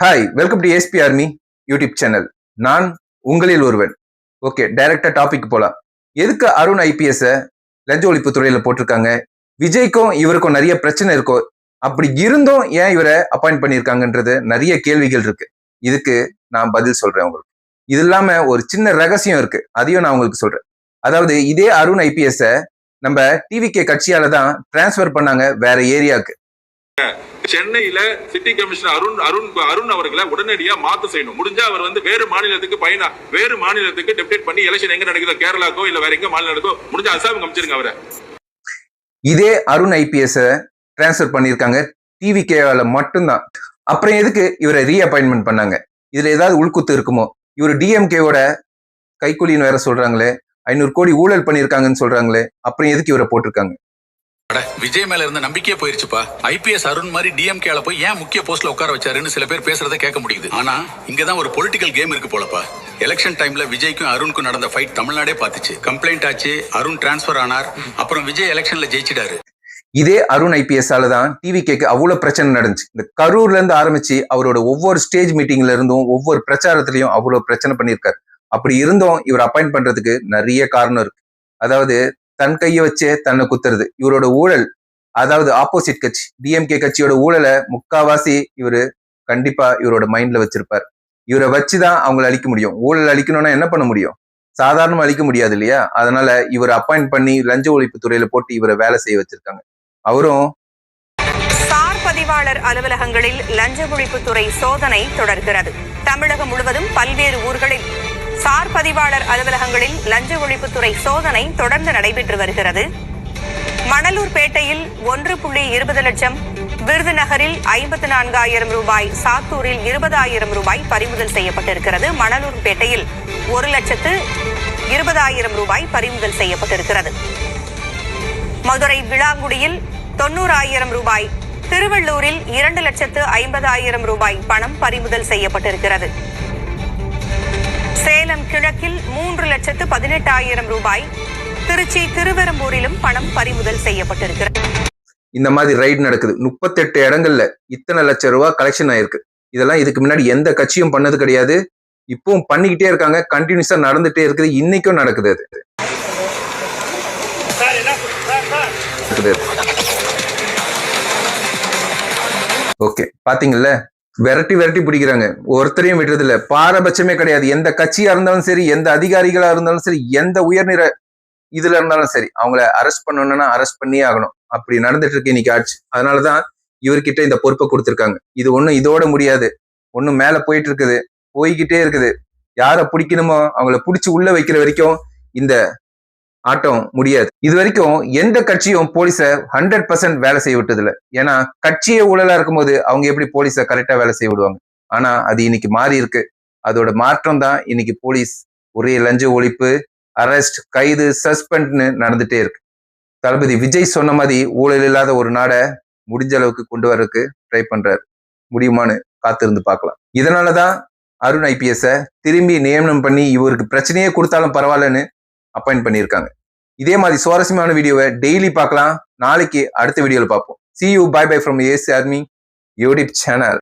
Hi, welcome to SP army YouTube channel. நான் உங்களில் ஒருவன். ஓகே, டைரக்டா டாபிக் போலாம். எதுக்கு அருண் ஐபிஎஸ் லஞ்ச ஒழிப்பு துறையில போட்டிருக்காங்க? விஜய்க்கும் இவருக்கும் நிறைய பிரச்சனை இருக்கும். அப்படி இருந்தும் ஏன் இவரை அப்பாயிண்ட் பண்ணியிருக்காங்கன்றது நிறைய கேள்விகள் இருக்கு. இதுக்கு நான் பதில் சொல்றேன் உங்களுக்கு. இது இல்லாம ஒரு சின்ன ரகசியம் இருக்கு, அதையும் நான் உங்களுக்கு சொல்றேன். அதாவது இதே அருண் ஐபிஎஸ் நம்ம டிவிகே கட்சியால தான் டிரான்ஸ்பர் பண்ணாங்க வேற ஏரியாவுக்கு. சென்னையில சிட்டி கமிஷனர் அருண் அவர்களை உடனடியா மாத்து செய்யணும். முடிஞ்சா அவர் வேறு மாநிலத்துக்கு டெப்டேட் பண்ணி எலெக்ஷன் எங்க நடக்குதோ கேரளாக்கோ இல்ல வேற எங்க மாநிலம் நடக்கோ முடிஞ்சா அசாம் அமைச்சிருங்க அவரை. இதே அருண் ஐபிஎஸ் டிரான்ஸ்பர் பண்ணிருக்காங்க டிவிகேல மட்டும்தான். அப்புறம் எதுக்கு இவரை ரீஅப்பாயின்மெண்ட் பண்ணாங்க? இதுல ஏதாவது உள்குத்து இருக்குமோ? இவர் டிஎம்கேவோட கைக்கூலின்னு வேற சொல்றாங்களே, 500 கோடி ஊழல் பண்ணிருக்காங்கன்னு சொல்றாங்களே, அப்புறம் எதுக்கு இவரை போட்டிருக்காங்க? விஜய் மேல இருந்த நம்பிக்கையே போயிருச்சுப்பா. ஐபிஎஸ் அருண் மாதிரி டிஎம்கேல போய் ஏன் முக்கிய போஸ்ட்ல உட்கார வச்சாருன்னு சில பேர் பேசுறத கேட்க முடியுது. ஆனா இங்கதான் ஒரு பொலிட்டிக்கல் கேம் இருக்கு போலப்பா. எலெக்ஷன் டைம்ல விஜய்க்கும் அருணுக்கும் நடந்த ஃபைட் தமிழ்நாடே பார்த்துச்சு. கம்ப்ளைண்ட் ஆச்சு, அருண் டிரான்ஸ்பர் ஆனார், அப்புறம் விஜய் எலெக்ஷன்ல ஜெயிச்சிட்டாரு. இதே அருண் ஐபிஎஸ் தான் டிவிகேக்கு அவ்வளவு பிரச்சனை நடந்துச்சு. இந்த கரூர்ல இருந்து ஆரம்பிச்சு அவரோட ஒவ்வொரு ஸ்டேஜ் மீட்டிங்ல இருந்தும் ஒவ்வொரு பிரச்சாரத்திலையும் அவ்வளவு பிரச்சனை பண்ணியிருக்காரு. அப்படி இருந்தும் இவர் அப்பாயிண்ட் பண்றதுக்கு நிறைய காரணம் இருக்கு. அதாவது தன் கையை வச்சே தன்னை குத்துறது. இவரோட ஊழல், அதாவது ஆப்போசிட் கட்சி டிஎம்கே கட்சியோட ஊழலை முக்காவாசி இவரு கண்டிப்பா இவரோட மைண்ட்ல வச்சிருப்பாரு. இவரை வச்சுதான் அவங்களை அழிக்க முடியும். ஊழல் அழிக்கணும்னா என்ன பண்ண முடியும்? சாதாரணமா அழிக்க முடியாது இல்லையா? அதனால இவர் அப்பாயிண்ட் பண்ணி லஞ்ச ஒழிப்பு துறையில போட்டு இவரை வேலை செய்ய வச்சிருக்காங்க. அவரும் சார் பதிவாளர் அலுவலகங்களில் லஞ்ச ஒழிப்புத்துறை சோதனை தொடர்கிறது. தமிழகம் முழுவதும் பல்வேறு ஊர்களில் சார் பதிவாளர் அலுவலகங்களில் லஞ்ச ஒழிப்புத்துறை சோதனை தொடர்ந்து நடைபெற்று வருகிறது. மணலூர்பேட்டையில் 1.20 லட்சம், விருதுநகரில் 54,000 ரூபாய், சாத்தூரில் 20,000 ரூபாய் பறிமுதல் செய்யப்பட்டிருக்கிறது. மணலூர்பேட்டையில் 1,20,000 ரூபாய் பறிமுதல் செய்யப்பட்டிருக்கிறது. மதுரை விளாங்குடியில் 90,000 ரூபாய், திருவள்ளூரில் 2,50,000 ரூபாய் பணம் பறிமுதல் செய்யப்பட்டிருக்கிறது. சேலம் கிழக்கில் 3,18,000 ரூபாய், திருச்சி திருவெரும்பூரிலும் பணம் பறிமுதல் செய்யப்பட்டிருக்கிறது. இந்த மாதிரி ரைடு நடக்குது. 38 இடங்கள்ல இத்தனை லட்சம் ரூபாய் கலெக்ஷன் ஆயிருக்கு. இதெல்லாம் இதுக்கு முன்னாடி எந்த கட்சியும் பண்ணது கிடையாது. இப்பவும் பண்ணிக்கிட்டே இருக்காங்க. கண்டினியூஸா நடந்துட்டே இருக்குது. இன்னைக்கும் நடக்குது. அது ஓகே, பாத்தீங்கல்ல, விரட்டி பிடிக்கிறாங்க. ஒருத்தரையும் விடுறது இல்ல. பாரபட்சமே கிடையாது. எந்த கட்சியா இருந்தாலும் சரி, எந்த அதிகாரிகளா இருந்தாலும் சரி, எந்த உயர்நிலை இதுல இருந்தாலும் சரி, அவங்கள அரெஸ்ட் பண்ணணும்னா அரெஸ்ட் பண்ணியே ஆகணும். அப்படி நடந்துட்டு இருக்கு இன்னைக்கு ஆட்சி. அதனாலதான் இவர்கிட்ட இந்த பொறுப்பை கொடுத்திருக்காங்க. இது ஒண்ணும் இதோட முடியாது. ஒண்ணும் மேல போயிட்டு இருக்குது, போய்கிட்டே இருக்குது. யாரை பிடிக்கணுமோ அவங்கள பிடிச்சி உள்ள வைக்கிற வரைக்கும் இந்த ஆட்டம் முடியாது. இது வரைக்கும் எந்த கட்சியும் போலீஸ 100% வேலை செய்ய விட்டது இல்லை. ஏன்னா கட்சியே ஊழலா இருக்கும் போது அவங்க எப்படி போலீஸ கரெக்டா வேலை செய்ய விடுவாங்க? ஆனா அது இன்னைக்கு மாறி இருக்கு. அதோட மாற்றம் தான் இன்னைக்கு போலீஸ் ஒரே லஞ்ச ஒழிப்பு, அரெஸ்ட், கைது, சஸ்பெண்ட்னு நடந்துட்டே இருக்கு. தளபதி விஜய் சொன்ன மாதிரி ஊழல் இல்லாத ஒரு நாடை முடிஞ்ச அளவுக்கு கொண்டு வர்றதுக்கு ட்ரை பண்றாரு. முடியுமான்னு காத்திருந்து பார்க்கலாம். இதனாலதான் அருண் ஐபிஎஸ் திரும்பி நியமனம் பண்ணி இவருக்கு பிரச்சனையே கொடுத்தாலும் பரவாயில்லன்னு அப்பாயிண்ட் பண்ணியிருக்காங்க. இதே மாதிரி சுவாரஸ்யமான வீடியோவை டெய்லி பார்க்கலாம். நாளைக்கு அடுத்த வீடியோல பார்ப்போம். See you, bye bye from AS Army YouTube channel.